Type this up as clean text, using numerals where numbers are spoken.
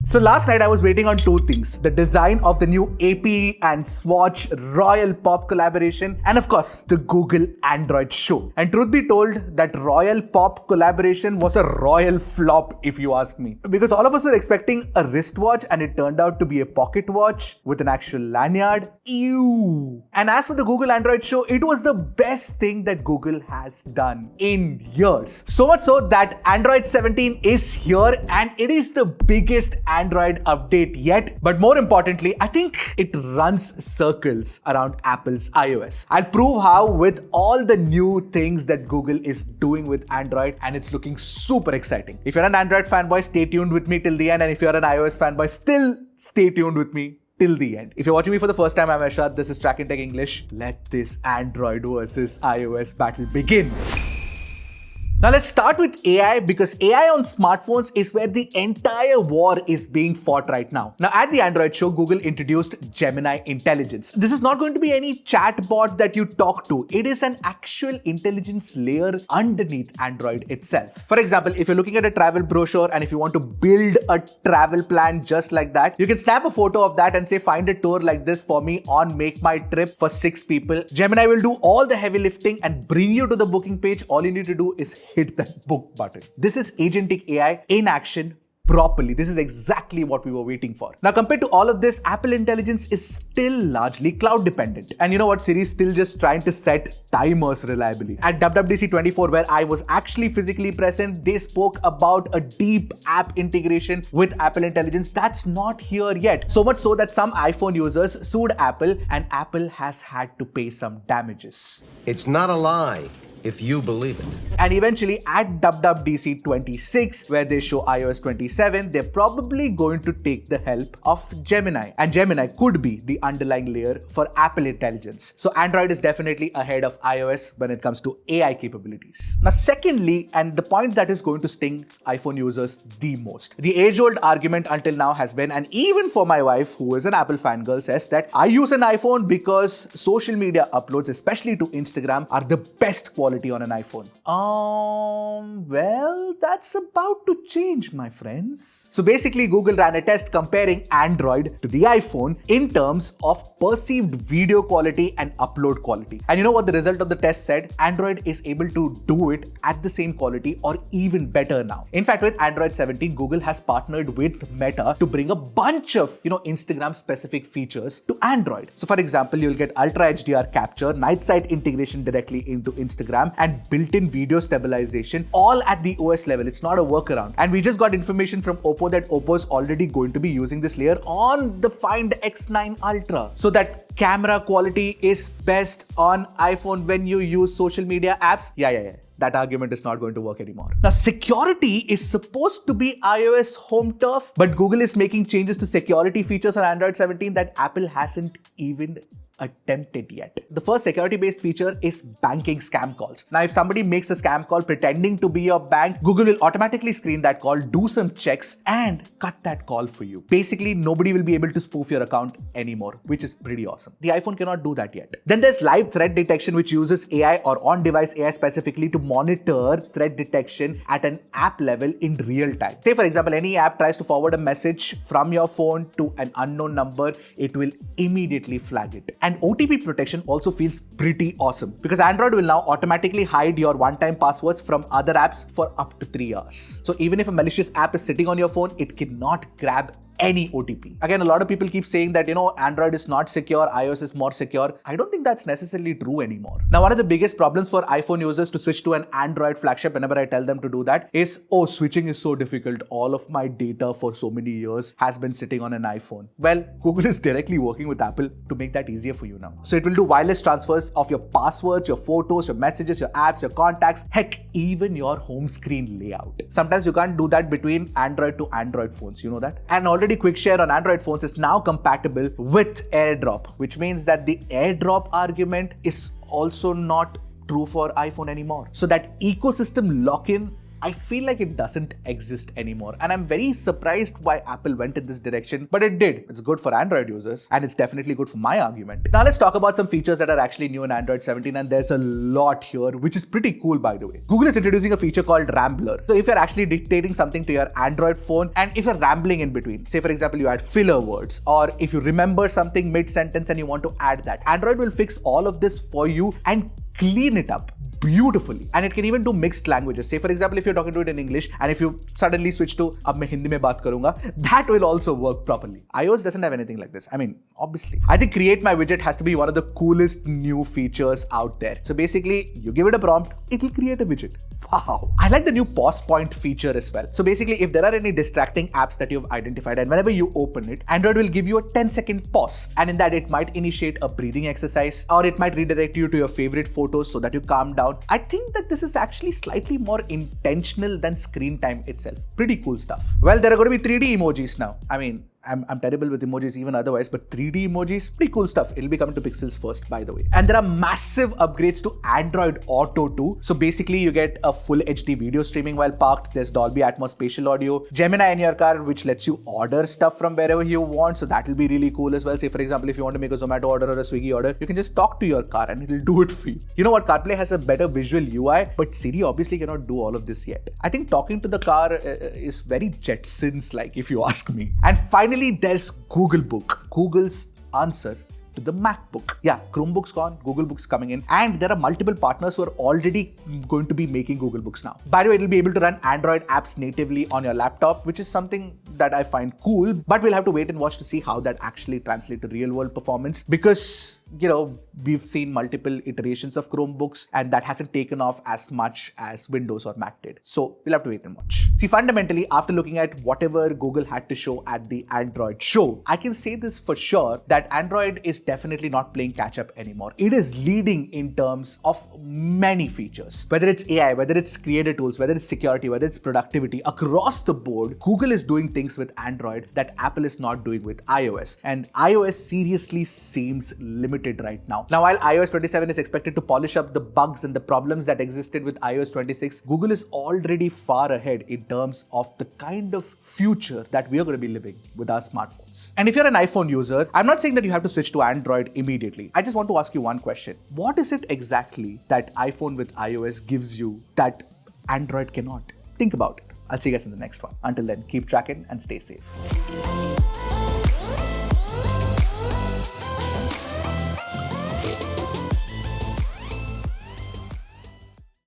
So last night I was waiting on two things: the design of the new AP and Swatch Royal Pop collaboration, and of course the Google Android show. And truth be told, that Royal Pop collaboration was a royal flop if you ask me. Because all of us were expecting a wristwatch and it turned out to be a pocket watch with an actual lanyard. Ew. And as for the Google Android show, it was the best thing that Google has done in years. So much so that Android 17 is here and it is the biggest Android update yet. But more importantly, I think it runs circles around Apple's iOS. I'll prove how with all the new things that Google is doing with Android, and it's looking super exciting. If you're an Android fanboy, stay tuned with me till the end. And if you're an iOS fanboy, still stay tuned with me till the end. If you're watching me for the first time, I'm Ashad. This is Trakin Tech English. Let this Android versus iOS battle begin. Now let's start with AI, because AI on smartphones is where the entire war is being fought right now. Now at the Android show, Google introduced Gemini Intelligence. This is not going to be any chatbot that you talk to. It is an actual intelligence layer underneath Android itself. For example, if you're looking at a travel brochure and if you want to build a travel plan just like that, you can snap a photo of that and say, find a tour like this for me on Make My Trip for 6 people. Gemini will do all the heavy lifting and bring you to the booking page. All you need to do is hit that book button. This is agentic AI in action properly. This is exactly what we were waiting for. Now, compared to all of this, Apple Intelligence is still largely cloud dependent. And you know what? Siri is still just trying to set timers reliably. At WWDC 24, where I was actually physically present, they spoke about a deep app integration with Apple Intelligence. That's not here yet. So much so that some iPhone users sued Apple and Apple has had to pay some damages. It's not a lie if you believe it. And eventually at WWDC 26, where they show iOS 27, they're probably going to take the help of Gemini. And Gemini could be the underlying layer for Apple Intelligence. So Android is definitely ahead of iOS when it comes to AI capabilities. Now, secondly, and the point that is going to sting iPhone users the most, the age-old argument until now has been, and even for my wife, who is an Apple fangirl, says that I use an iPhone because social media uploads, especially to Instagram, are the best quality on an iPhone. Well, that's about to change, my friends. So basically, Google ran a test comparing Android to the iPhone in terms of perceived video quality and upload quality. And you know what the result of the test said? Android is able to do it at the same quality or even better now. In fact, with Android 17, Google has partnered with Meta to bring a bunch of, Instagram specific features to Android. So for example, you'll get Ultra HDR capture, night sight integration directly into Instagram, and built-in video stabilization, all at the OS level. It's not a workaround. And we just got information from Oppo that Oppo is already going to be using this layer on the Find X9 Ultra. So that camera quality is best on iPhone when you use social media apps. Yeah. That argument is not going to work anymore. Now, security is supposed to be iOS home turf, but Google is making changes to security features on Android 17 that Apple hasn't even attempted yet. The first security-based feature is banking scam calls. Now, if somebody makes a scam call pretending to be your bank, Google will automatically screen that call, do some checks, and cut that call for you. Basically, nobody will be able to spoof your account anymore, which is pretty awesome. The iPhone cannot do that yet. Then there's live threat detection, which uses AI or on-device AI specifically to monitor threat detection at an app level in real time. Say, for example, any app tries to forward a message from your phone to an unknown number, it will immediately flag it. And OTP protection also feels pretty awesome, because Android will now automatically hide your one-time passwords from other apps for up to 3 hours. So even if a malicious app is sitting on your phone, it cannot grab any OTP. Again, a lot of people keep saying that, Android is not secure, iOS is more secure. I don't think that's necessarily true anymore. Now, one of the biggest problems for iPhone users to switch to an Android flagship whenever I tell them to do that is, switching is so difficult. All of my data for so many years has been sitting on an iPhone. Well, Google is directly working with Apple to make that easier for you now. So it will do wireless transfers of your passwords, your photos, your messages, your apps, your contacts, heck, even your home screen layout. Sometimes you can't do that between Android to Android phones, you know that? And already Quick Share on Android phones is now compatible with AirDrop, which means that the AirDrop argument is also not true for iPhone anymore. So that ecosystem lock-in I feel like it doesn't exist anymore. And I'm very surprised why Apple went in this direction, but it did. It's good for Android users, and it's definitely good for my argument. Now let's talk about some features that are actually new in Android 17, and there's a lot here, which is pretty cool, by the way. Google is introducing a feature called Rambler. So if you're actually dictating something to your Android phone, and if you're rambling in between, say for example, you add filler words, or if you remember something mid-sentence and you want to add that, Android will fix all of this for you and clean it up beautifully. And it can even do mixed languages. Say for example, if you're talking to it in English and if you suddenly switch to ab main Hindi mein baat karunga, that will also work properly. iOS doesn't have anything like this. I mean, obviously. I think Create My Widget has to be one of the coolest new features out there. So basically, you give it a prompt, it will create a widget. Wow. I like the new pause point feature as well. So basically, if there are any distracting apps that you've identified and whenever you open it, Android will give you a 10-second pause. And in that, it might initiate a breathing exercise, or it might redirect you to your favorite photos so that you calm down. I think that this is actually slightly more intentional than screen time itself. Pretty cool stuff. Well, there are going to be 3D emojis now. I mean, I'm terrible with emojis even otherwise, but 3D emojis, pretty cool stuff. It'll be coming to Pixels first, by the way. And there are massive upgrades to Android Auto too. So basically, you get a full HD video streaming while parked. There's Dolby Atmos spatial audio, Gemini in your car, which lets you order stuff from wherever you want. So that will be really cool as well. Say for example, if you want to make a Zomato order or a Swiggy order, you can just talk to your car and it'll do it for you. You know what? CarPlay has a better visual UI, but Siri obviously cannot do all of this yet. I think talking to the car is very Jetsons-like, if you ask me. And finally, there's Googlebook, Google's answer to the MacBook. Yeah, Chromebook's gone, Googlebook's coming in, and there are multiple partners who are already going to be making Googlebooks now. By the way, it'll be able to run Android apps natively on your laptop, which is something that I find cool, but we'll have to wait and watch to see how that actually translates to real world performance, because we've seen multiple iterations of Chromebooks and that hasn't taken off as much as Windows or Mac did. So we'll have to wait and watch. See, fundamentally, after looking at whatever Google had to show at the Android show, I can say this for sure that Android is definitely not playing catch up anymore. It is leading in terms of many features, whether it's AI, whether it's creator tools, whether it's security, whether it's productivity. Across the board, Google is doing things with Android that Apple is not doing with iOS. And iOS seriously seems limited right now. Now, while iOS 27 is expected to polish up the bugs and the problems that existed with iOS 26, Google is already far ahead in terms of the kind of future that we are going to be living with our smartphones. And if you're an iPhone user, I'm not saying that you have to switch to Android immediately. I just want to ask you one question. What is it exactly that iPhone with iOS gives you that Android cannot? Think about it. I'll see you guys in the next one. Until then, keep tracking and stay safe.